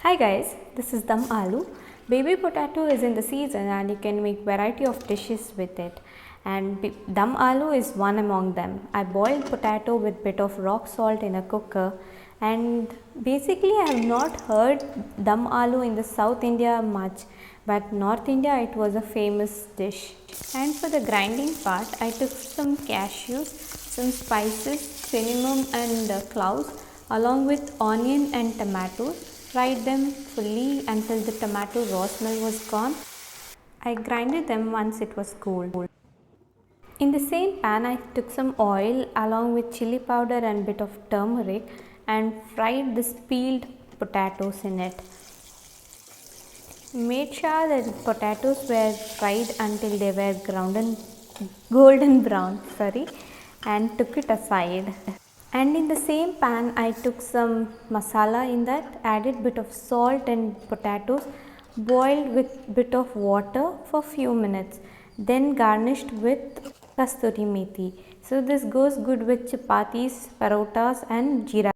Hi guys, this is Dum Aloo. Baby potato is in the season and you can make variety of dishes with it. And Dum Aloo is one among them. I boiled potato with bit of rock salt in a cooker, and basically I have not heard Dum Aloo in the South India much, but North India it was a famous dish. And for the grinding part, I took some cashews, some spices, cinnamon and cloves along with onion and tomatoes. Fried them fully until the tomato raw smell was gone. I grinded them once it was cool. In the same pan, I took some oil along with chili powder and bit of turmeric and fried the peeled potatoes in it. Made sure that the potatoes were fried until they were golden brown, and took it aside. And in the same pan I took some masala in that, added bit of salt and potatoes, boiled with bit of water for few minutes, then garnished with kasturi methi. So this goes good with chapatis, parotas and jeera.